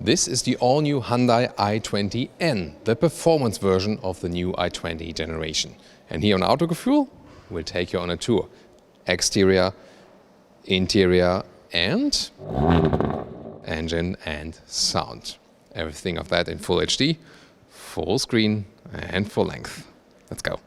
This is the all-new Hyundai i20N, the performance version of the new i20 generation. And here on Autogefühl, we'll take you on a tour. Exterior, interior and engine and sound. Everything of that in full HD, full screen and full length. Let's go.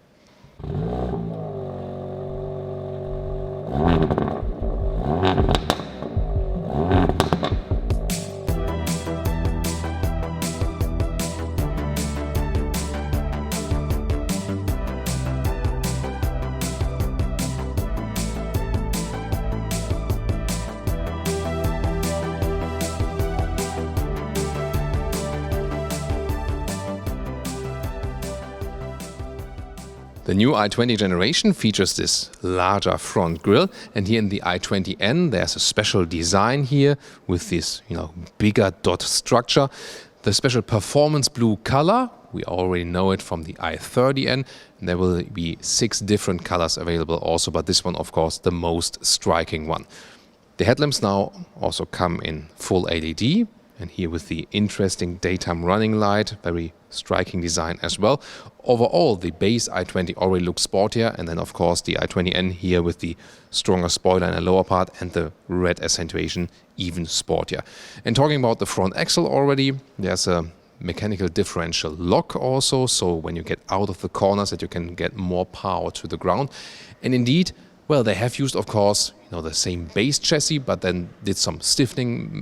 The new i20 generation features this larger front grille, and here in the i20N there's a special design here with this, bigger dot structure. The special performance blue color, we already know it from the i30N. There will be 6 different colors available also, but this one of course the most striking one. The headlamps now also come in full LED. And here with the interesting daytime running light, very striking design as well. Overall, the base i20 already looks sportier, and then of course the i20N here with the stronger spoiler in the lower part and the red accentuation even sportier. And talking about the front axle already, there's a mechanical differential lock also, so when you get out of the corners that you can get more power to the ground. And indeed, well, they have used, of course, the same base chassis, but then did some stiffening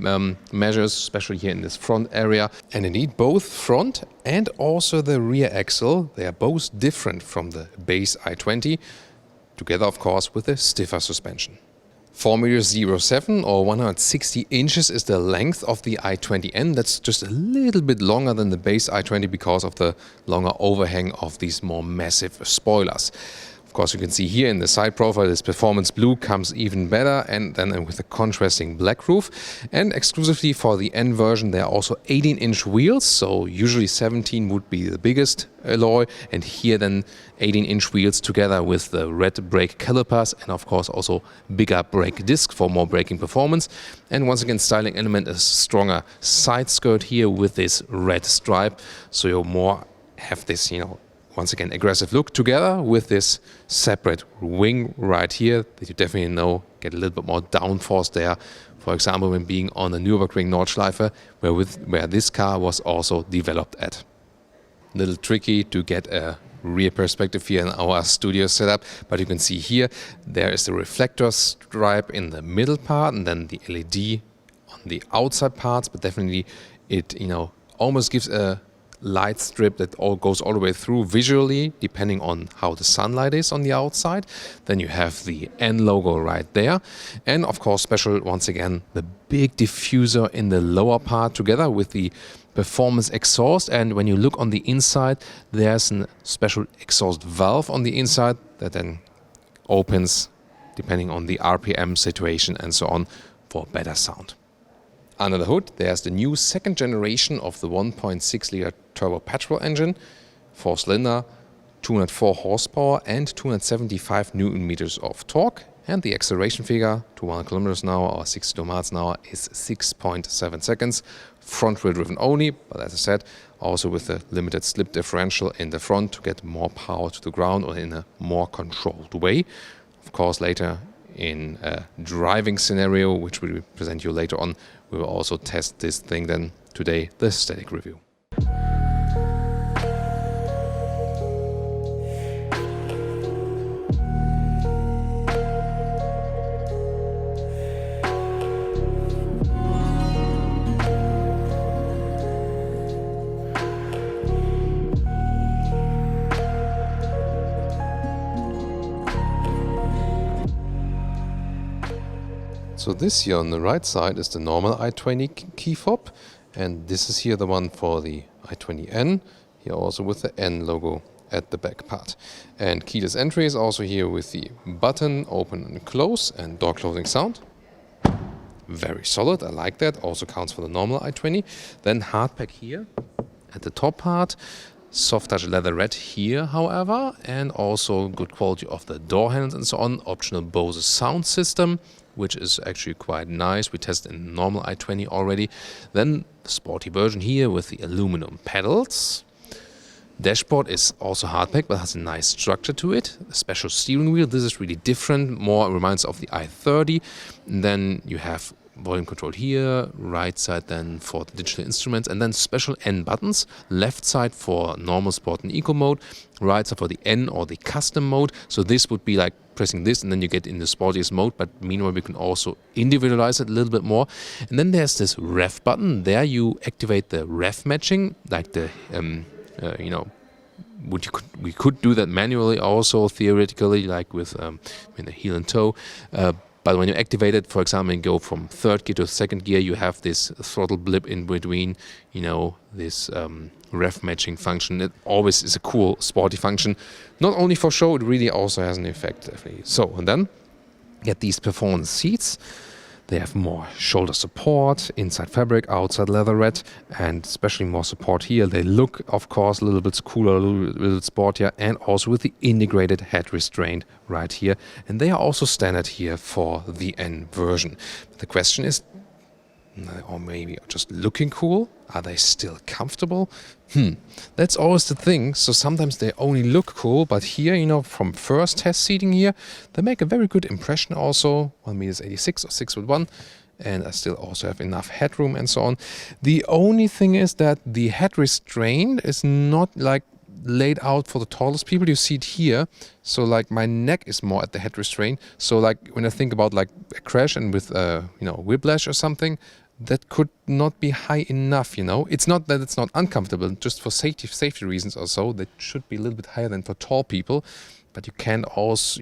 measures, especially here in this front area. And indeed, both front and also the rear axle, they are both different from the base i20, together, of course, with a stiffer suspension. 4.07 m or 160 inches is the length of the i20N. That's just a little bit longer than the base i20 because of the longer overhang of these more massive spoilers. Of course, you can see here in the side profile, this performance blue comes even better, and then with a contrasting black roof. And exclusively for the N version, there are also 18-inch wheels. So usually 17 would be the biggest alloy, and here then 18-inch wheels together with the red brake calipers, and of course also bigger brake disc for more braking performance. And once again, styling element is stronger side skirt here with this red stripe, so you more have this, once again, aggressive look together with this separate wing right here that you definitely get a little bit more downforce there. For example, when being on the Nürburgring Nordschleife, where this car was also developed at. A little tricky to get a rear perspective here in our studio setup, but you can see here there is the reflector stripe in the middle part and then the LED on the outside parts, but definitely it almost gives a light strip that goes all the way through visually, depending on how the sunlight is on the outside. Then you have the N logo right there. And of course, special, once again, the big diffuser in the lower part together with the performance exhaust. And when you look on the inside, there's a special exhaust valve on the inside that then opens depending on the RPM situation and so on for better sound. Under the hood, there's the new second generation of the 1.6-liter turbo petrol engine, 4-cylinder, 204 horsepower and 275 Newton-meters of torque. And the acceleration figure to 100 kilometers an hour or 62 miles an hour is 6.7 seconds. Front wheel driven only, but as I said, also with a limited slip differential in the front to get more power to the ground or in a more controlled way. Of course, later in a driving scenario, which we will present you later on, we will also test this thing then today, the static review. So this here on the right side is the normal i20 key fob, and this is here the one for the i20N, here also with the N logo at the back part. And keyless entry is also here with the button open and close and door closing sound. Very solid, I like that, also counts for the normal i20. Then hard pack here at the top part. Soft touch leather red here, however, and also good quality of the door handles and so on. Optional Bose sound system. which is actually quite nice. We tested in normal i20 already. Then the sporty version here with the aluminum pedals. Dashboard is also hardback, but has a nice structure to it. A special steering wheel. This is really different, more reminds of the i30. And then you have volume control here, right side then for the digital instruments, and then special N buttons. Left side for normal, sport and eco mode, right side for the N or the custom mode. So this would be like pressing this and then you get in the sportiest mode, but meanwhile we can also individualize it a little bit more. And then there's this ref button. There you activate the ref matching, like the we could do that manually also, theoretically, like with the heel and toe. But when you activate it, for example, and go from third gear to second gear, you have this throttle blip in between, this ref matching function. It always is a cool, sporty function. Not only for show, it really also has an effect, definitely. So, and then get these performance seats. They have more shoulder support, inside fabric, outside leatherette, and especially more support here. They look, of course, a little bit cooler, a little bit sportier, and also with the integrated head restraint right here. And they are also standard here for the N version. But the question is, or maybe just looking cool? Are they still comfortable? That's always the thing. So sometimes they only look cool, but here, from first test seating here, they make a very good impression also. 1m86 or 6'1", and I still also have enough headroom and so on. The only thing is that the head restraint is not like laid out for the tallest people. You see it here. So like my neck is more at the head restraint. So like when I think about like a crash and with whiplash or something, that could not be high enough, It's not that it's not uncomfortable, just for safety reasons or so. That should be a little bit higher than for tall people. But you can also,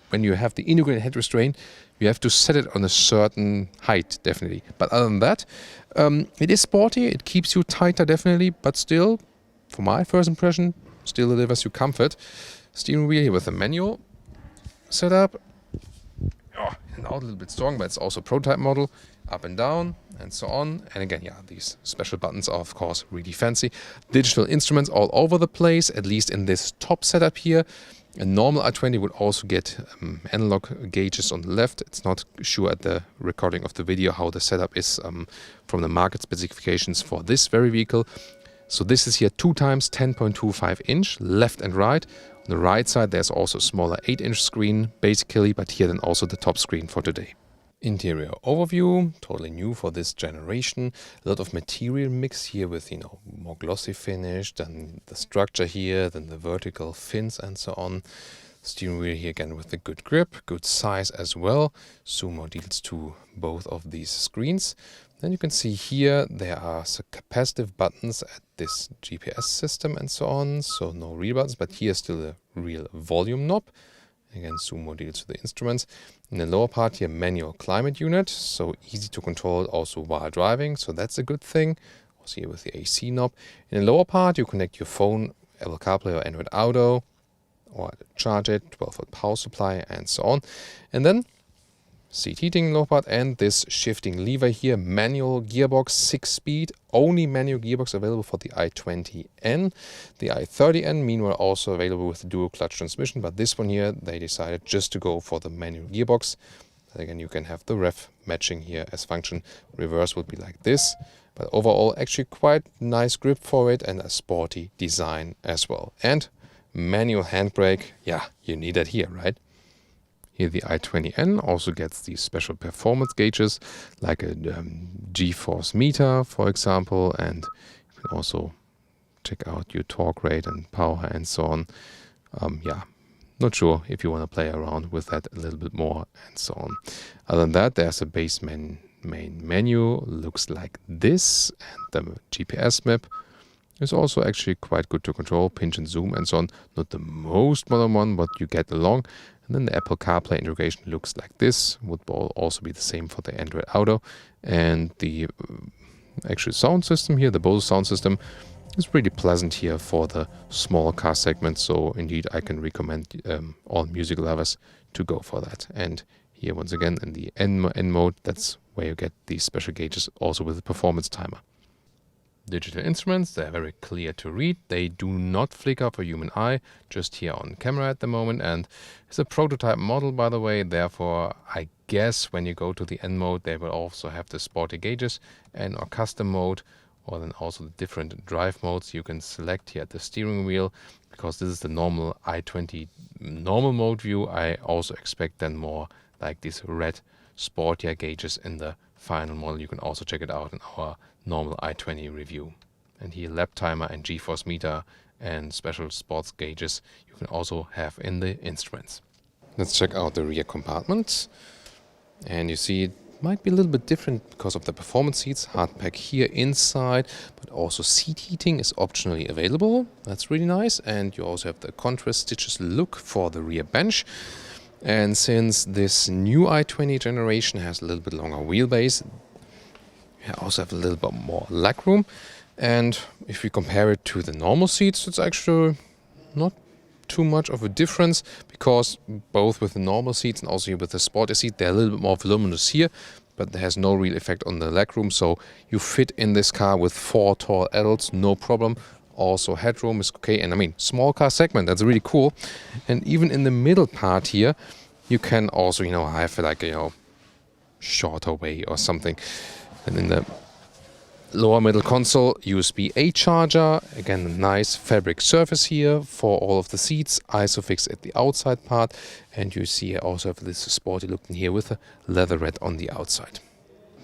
when you have the integrated head restraint, you have to set it on a certain height, definitely. But other than that, it is sporty. It keeps you tighter, definitely. But still, for my first impression, still delivers you comfort. Steering wheel here with a manual setup. And out a little bit strong, but it's also a prototype model. Up and down and so on. And again, these special buttons are of course really fancy. Digital instruments all over the place, at least in this top setup here. A normal i20 would also get analog gauges on the left. It's not sure at the recording of the video how the setup is from the market specifications for this very vehicle. So this is here 2 times 10.25 inch, left and right. On the right side there's also a smaller 8-inch screen basically, but here then also the top screen for today. Interior overview, totally new for this generation. A lot of material mix here with, more glossy finish than the structure here, than the vertical fins and so on. Steering wheel here again with a good grip, good size as well. Sumo deals to both of these screens. Then you can see here there are some capacitive buttons at this GPS system and so on. So no real buttons, but here still a real volume knob. Again, Sumo deals with the instruments. In the lower part here, manual climate unit, so easy to control also while driving, so that's a good thing. Also here with the AC knob. In the lower part, you connect your phone, Apple CarPlay or Android Auto, or charge it, 12-volt power supply, and so on. And then seat heating lower part and this shifting lever here, manual gearbox, 6-speed, only manual gearbox available for the i20N. The i30N meanwhile also available with the dual clutch transmission, but this one here they decided just to go for the manual gearbox. Again, you can have the ref matching here as function. Reverse would be like this, but overall actually quite nice grip for it and a sporty design as well. And manual handbrake, you need that here, right? Here the i20N also gets these special performance gauges like a G-force meter, for example, and you can also check out your torque rate and power and so on. Not sure if you want to play around with that a little bit more and so on. Other than that, there's a base main menu, looks like this, and the GPS map is also actually quite good to control, pinch and zoom and so on. Not the most modern one, but you get along. And then the Apple CarPlay integration looks like this, would also be the same for the Android Auto. And the actual sound system here, the Bose sound system, is pretty pleasant here for the small car segment. So indeed, I can recommend all music lovers to go for that. And here once again in the N mode, that's where you get these special gauges also with the performance timer. Digital instruments, they're very clear to read. They do not flicker for human eye, just here on camera at the moment. And it's a prototype model, by the way. Therefore, I guess when you go to the N mode, they will also have the sporty gauges and or custom mode, or then also the different drive modes you can select here at the steering wheel. Because this is the normal i20 normal mode view, I also expect then more like these red sportier gauges in the final model. You can also check it out in our normal i20 review. And here lap timer and G-force meter and special sports gauges you can also have in the instruments. Let's check out the rear compartment. And you see it might be a little bit different because of the performance seats. Hardpack here inside, but also seat heating is optionally available. That's really nice. And you also have the contrast stitches look for the rear bench. And since this new i20 generation has a little bit longer wheelbase, you also have a little bit more legroom. And if we compare it to the normal seats, it's actually not too much of a difference, because both with the normal seats and also here with the sporty seat, they're a little bit more voluminous here, but there has no real effect on the legroom. So you fit in this car with 4 tall adults, no problem. Also headroom is okay, and I mean, small car segment, that's really cool. And even in the middle part here, you can also, have like a, shorter way or something. And in the lower middle console, USB-A charger, again a nice fabric surface here for all of the seats, Isofix at the outside part, and you see I also have this sporty look in here with a leather red on the outside.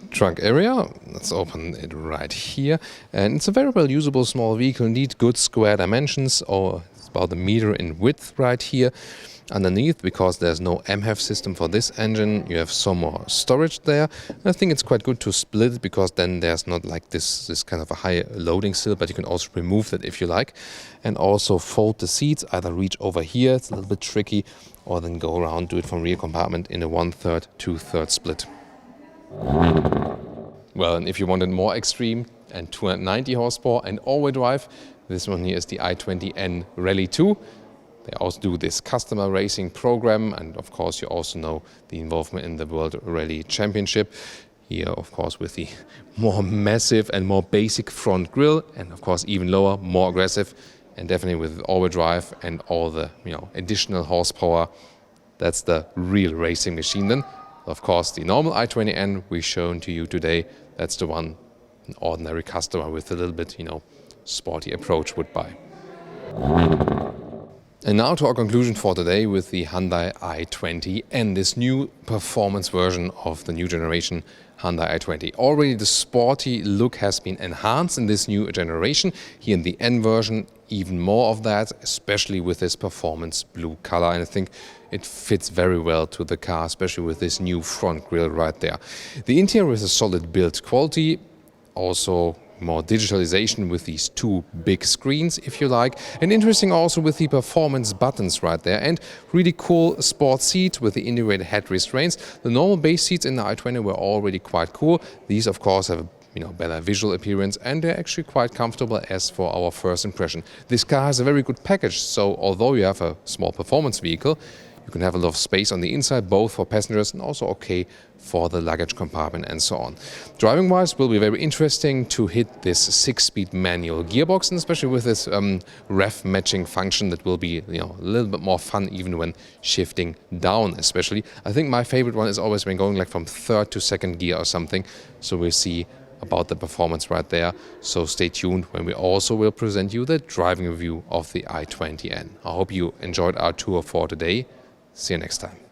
Trunk area, let's open it right here, and it's a very well usable small vehicle, indeed good square dimensions, or it's about 1 meter in width right here. Underneath, because there's no MHEV system for this engine, you have some more storage there. I think it's quite good to split it, because then there's not like this kind of a high loading still, but you can also remove that if you like. And also fold the seats, either reach over here, it's a little bit tricky, or then go around, do it from rear compartment in a 1/3, 2/3 split. Well, and if you wanted more extreme and 290 horsepower and all-wheel drive, this one here is the i20N Rally 2. They also do this customer racing program, and of course you also know the involvement in the World Rally Championship. Here, of course, with the more massive and more basic front grille, and of course even lower, more aggressive, and definitely with all-wheel drive and all the additional horsepower. That's the real racing machine then. Of course, the normal i20N we've shown to you today, that's the one an ordinary customer with a little bit, sporty approach would buy. And now to our conclusion for today with the Hyundai i20 and this new performance version of the new generation Hyundai i20. Already the sporty look has been enhanced in this new generation. Here in the N version, even more of that, especially with this performance blue color. And I think it fits very well to the car, especially with this new front grille right there. The interior is a solid build quality, also more digitalization with these 2 big screens, if you like. And interesting also with the performance buttons right there. And really cool sport seat with the integrated head restraints. The normal base seats in the i20 were already quite cool. These, of course, have a better visual appearance, and they're actually quite comfortable as for our first impression. This car has a very good package, so although you have a small performance vehicle, you can have a lot of space on the inside, both for passengers and also okay for the luggage compartment and so on. Driving-wise, will be very interesting to hit this 6-speed manual gearbox, and especially with this rev matching function that will be a little bit more fun even when shifting down especially. I think my favorite one is always when going like from 3rd to 2nd gear or something, so we'll see about the performance right there. So stay tuned when we also will present you the driving review of the i20N. I hope you enjoyed our tour for today. See you next time.